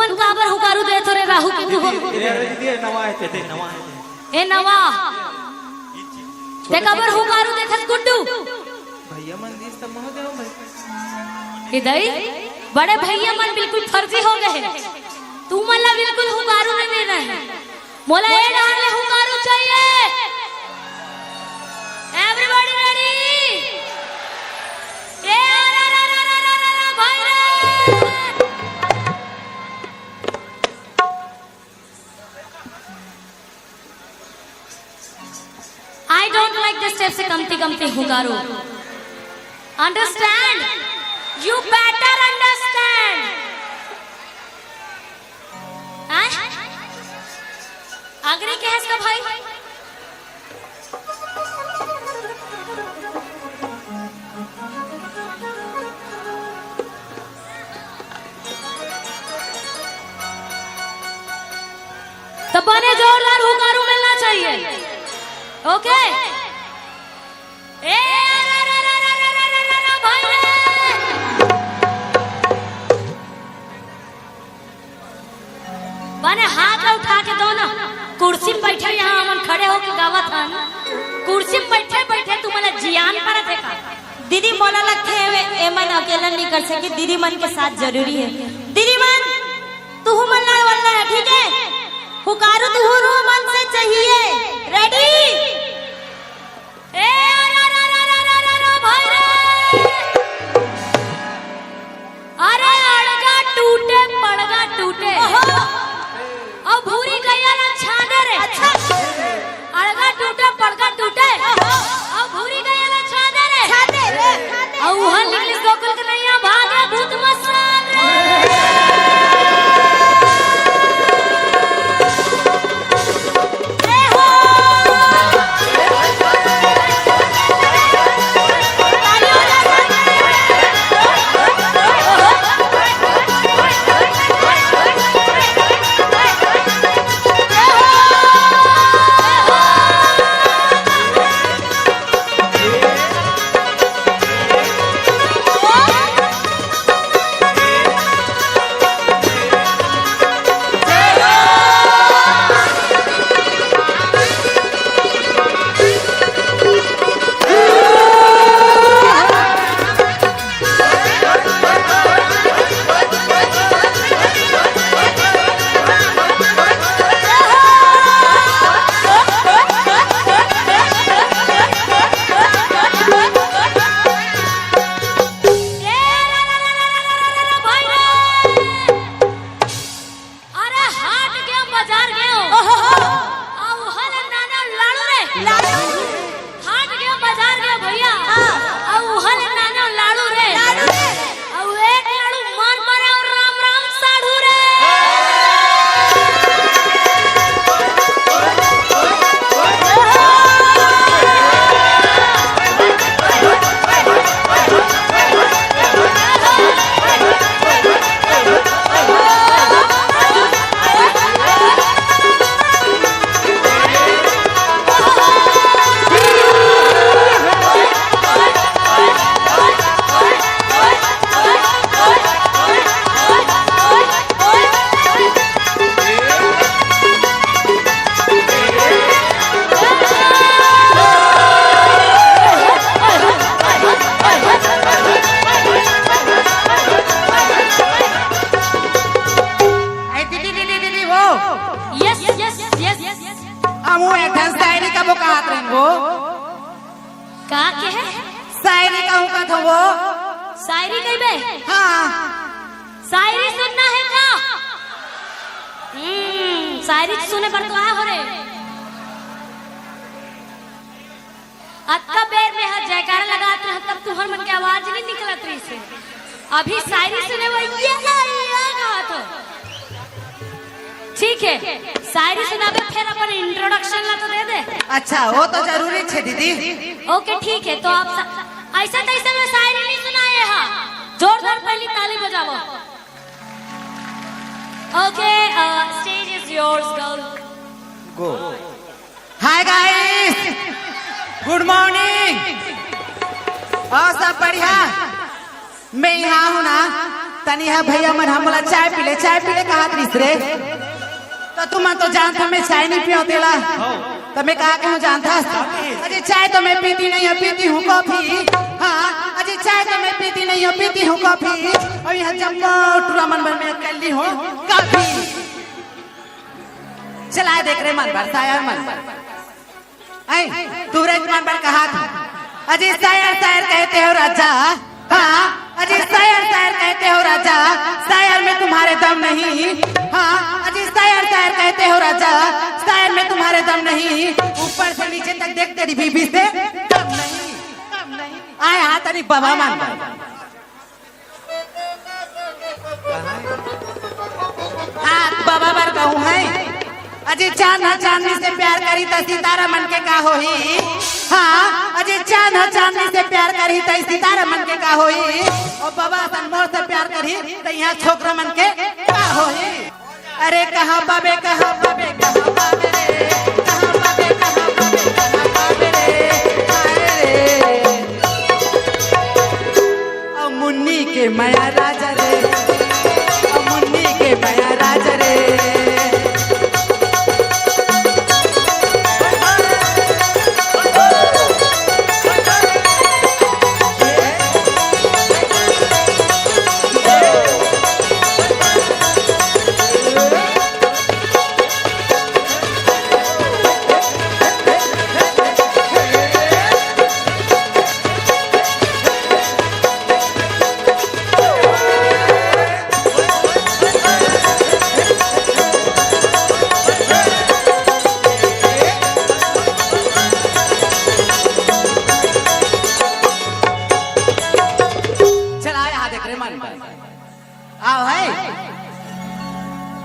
तुमन काबर हुकारू दे थोरे राहु की हो नवा है ते नवा है ए नवा ते काबर हुकारू दे थस गुड्डू भैया मन दिस त महोदय भाई इधर बड़े भैया मन बिल्कुल फर्जी हो गए तू मला बिल्कुल हुकारू नहीं दे रहा है मोला ए डाले हुकारू चाहिए एवरीबॉडी रेडी ए भाई I don't like the steps से कमती हुकारू understand you better understand आगरे क्या है इसका भाई तब बने जोरदार हुकारू मिलना चाहिए ओके बने हाथ उठा के दो ना कुर्सी में बैठे यहाँ हम खड़े होके गावा था ना कुर्सी में बैठे बैठे तुम्हारा जियान पर देखा दीदी मोला लगते है एमन अकेला नहीं कर सके दीदी मन के साथ जरूरी है दीदी मन तू मन वाला है ठीक है हुकारू तू रो मन से चाहिए रेडी ए भाई अरे अड़गा टूटे पड़गा टूटे अब भूरी गैया ना छाने रे अच्छा अड़गा टूटे पड़गा टूटे अब भूरी गैया ना छाने रे अब वहां इंग्लिश गोकुल के नैया भागे भूत मसान शायरी सुने पर तो आ हो रे अक्का बेर में हाथ जयकारा लगाते हैं तब तुहर मन की आवाज नहीं निकलत रही से अभी शायरी सुने वो ये कहा तो ठीक है शायरी सुनाबे फिर अपन इंट्रोडक्शन ला तो दे दे अच्छा वो तो जरूरी है दीदी ओके ठीक है तो आप ऐसा तैसा में शायरी नहीं सुनाए हाँ जोरदार पहली ताली बजाओ okay stage is yours girl go hi guys good morning और सब बढ़िया मैं यहाँ हूँ ना तनी है भैया मन हम बोला चाय पी ले कहा तीसरे तो तुम तो जानता मैं चाय नहीं पियो तेला तो मैं कहा कि हूँ जानता अजय चाय तो मैं पीती नहीं हूँ पीती हूँ कॉफी हाँ अजय चाय तो मैं पीती नहीं हूँ पीती हूँ कॉफी और यहाँ जम्मू टूर्नामेंट में मैं कर ली हूँ कॉफी चलाए देख रहे मन भर सायर मन तू रे मन भर कहा था अजय सायर कहते हो राजा हाँ अजय सायर कहते हो राजा सायर में तुम्हारे दम नहीं हाँ अजय सायर कहते हो राजा सायर में तुम्हारे दम नहीं ऊपर से नीचे तक देख तेरी बीबी से दम नहीं आए हाँ तेरी बाबा मान हाँ बाबा बार कहूँ है अजय चांदनी से प्यार करी तो सितारा मन के का होई हाँ अजय चांदनी से प्यार करी तो सितारा मन के का होई और बाबा तनमोर से प्यार करी तो यहाँ छोकरा मन के का होई अरे कहाँ बाबे रे कहाँ बाबे रे मुन्नी के माया राजा रे मुन्नी के माया राजा रे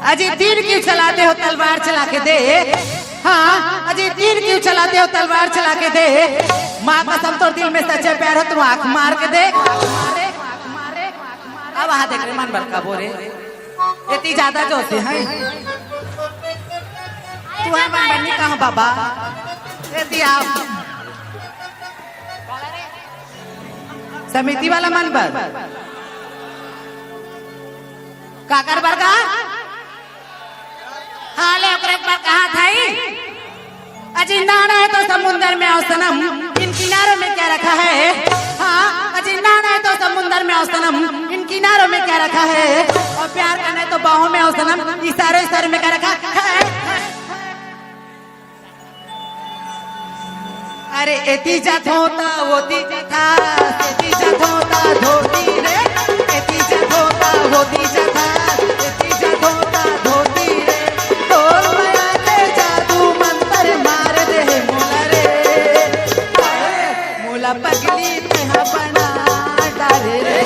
अजय तीर क्यों चलाते हो तलवार चला के दे हाँ अजय तीर क्यों चलाते हो तलवार चला के दे माँ कसम तो दिल में सच्चे प्यार हो तुम आंख मार के दे अब वहां देख रहे मन बड़का बोरे इतनी ज्यादा जोते हैं तू है मन बन्नी कहाँ बाबा इतनी आप समिति वाला मन पर काकर बरगा हाँ ले पर कहा था अजय नहाना है तो समुंदर में आओ सनम इन किनारों में क्या रखा है हाँ अजय नहाना है तो समुंदर में आओ सनम इन किनारों में क्या रखा है और प्यार करना है तो बाहों में आओ सनम इशारे में क्या रखा है अरे एती जात होता वो तीजा था एती जात होता धोती रे एती जात होता वो तीजा था एती जात होता धोती रे तोर माया के जादू मंत्र मार दे मोला रे मोला पगली में बना डाल रे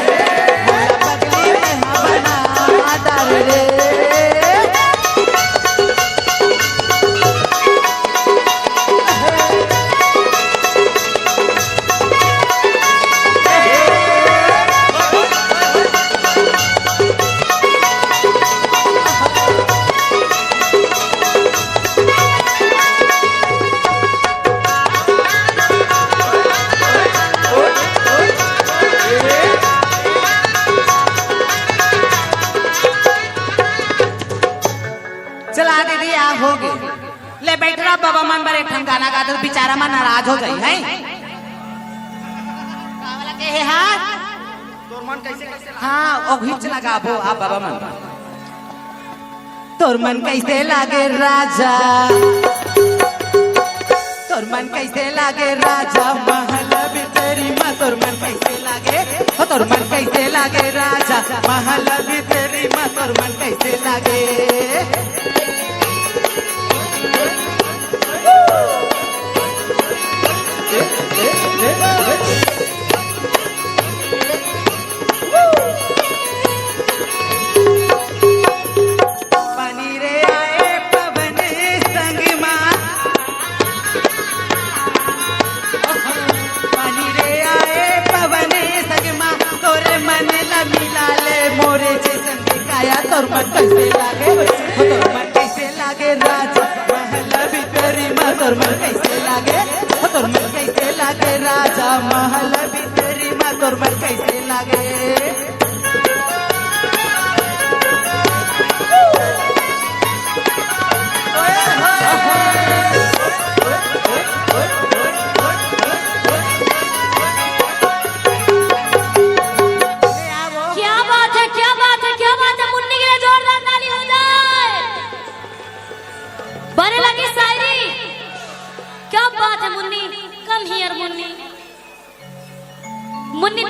मोला पगली में बना डाल रे ले बैठ रहा बाबा मन बड़े गाना गा तो बेचारा मन नाराज हो जाई है कावला के है हाथ तोर मन कैसे हां ओ घिच लगा बो आ बाबा मन तोर मन कैसे लागे राजा तोर मन कैसे लागे राजा महल भीतरी मां तोर मन कैसे लागे ओ तोर मन कैसे लागे राजा महल भीतरी मां तोर मन कैसे लागे पानी रे आए पवन संग मां पानी रे आए पवन संग मां तोरे मन ला मिला ले मोरे जैसन दिखाया तोर मन कैसे लागे तोर मन कैसे लागे राजा महल भीतरी मां तोर मन कैसे लागे तोर मन कैसे लागे राजा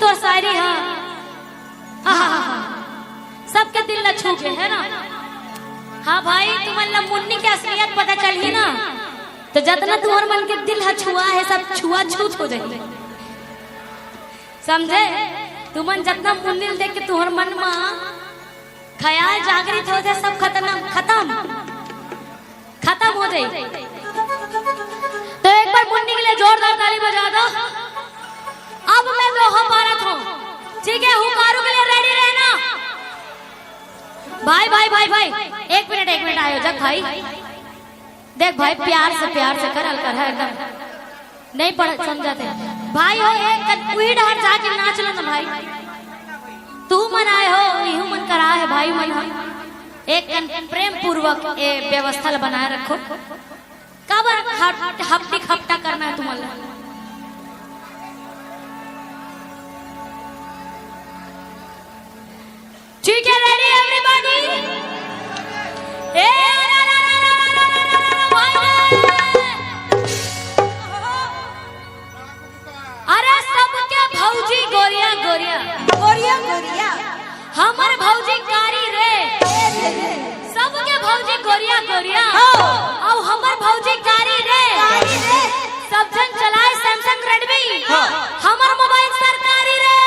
तो शायरी हाँ सबके दिल न छू के है ना। हाँ भाई तुम्हारा मुन्नी की असलियत पता चल ही ना तो जितना तुम्हार मन के दिल है छुआ है सब छुआ छूत हो जाए समझे। तुमन जितना मुन्नी देख के तुम्हार मन में ख्याल जागृत हो जाए सब खत्म हो जाए। तो एक बार मुन्नी के लिए जोरदार ताली बजा दो। अब मैं दोहा भारत हूँ ठीक है हुकारों के लिए रेडी रहना। भाई भाई भाई भाई एक मिनट आयोजक भाई देख भाई प्यार से करल कर है एकदम नहीं पढ़ समझाते भाई हो एक कुई डहर जाके नाच लो ना भाई तू मन आए हो यू मन करा है भाई मन हो एक प्रेम पूर्वक ये व्यवस्था बनाए रखो कब हफ्ती खपटा करना है तुम्हारा। ठीक है रेडी एवरीबॉडी अरे सबके भौजी गोरिया गोरिया गोरिया गोरिया हमारे भौजी कारी रे सबके भौजी गोरिया गोरिया और हमारे भौजी कारी रे सब जन चलाए सैमसंग रेडमी हमारे मोबाइल सरकारी रे।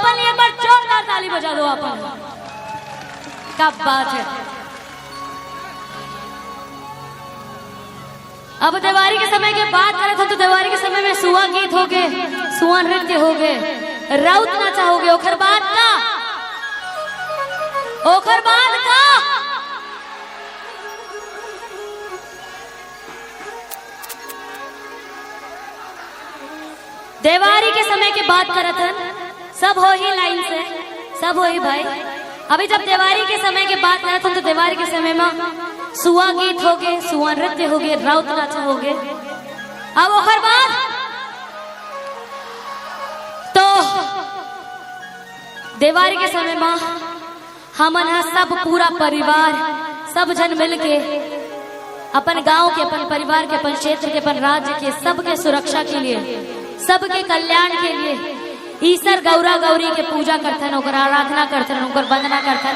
अपन लिए एक बार जोरदार ताली बजा दो अपन। क्या बात है। अब दिवाली के समय की बात करें तो दिवाली के समय में सुआ गीत हो गए, सुआ नृत्य हो गए, राउत नाचा हो गए। ओखर बाद का दिवाली के समय की बात करत हन, सब हो ही लाइन से, सब हो ही भाई। अभी जब दिवाली के समय की बात करत हन तो दिवाली के समय में सुआ गीत हो गए, सुआ नृत्य हो गए, राउत नाचा हो गए। अब ओखर बाद तो दिवाली के समय में हमन सब पूरा परिवार सब जन मिल के अपन गांव के, अपन परिवार के, अपन क्षेत्र के, अपन राज्य के सबके सुरक्षा के लिए, सबके कल्याण के लिए ईश्वर गौरा गौरी के पूजा करथन, ओकर आराधना करथन, ओकर वंदना करथन।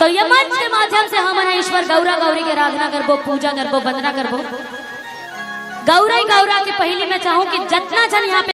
तो ये मंच के माध्यम से हम ईश्वर गौरा गौरी के आराधना करबो, पूजा करबो, वंदना करबो। गौरा के पहले मैं चाहूं कि जितना जन यहाँ पे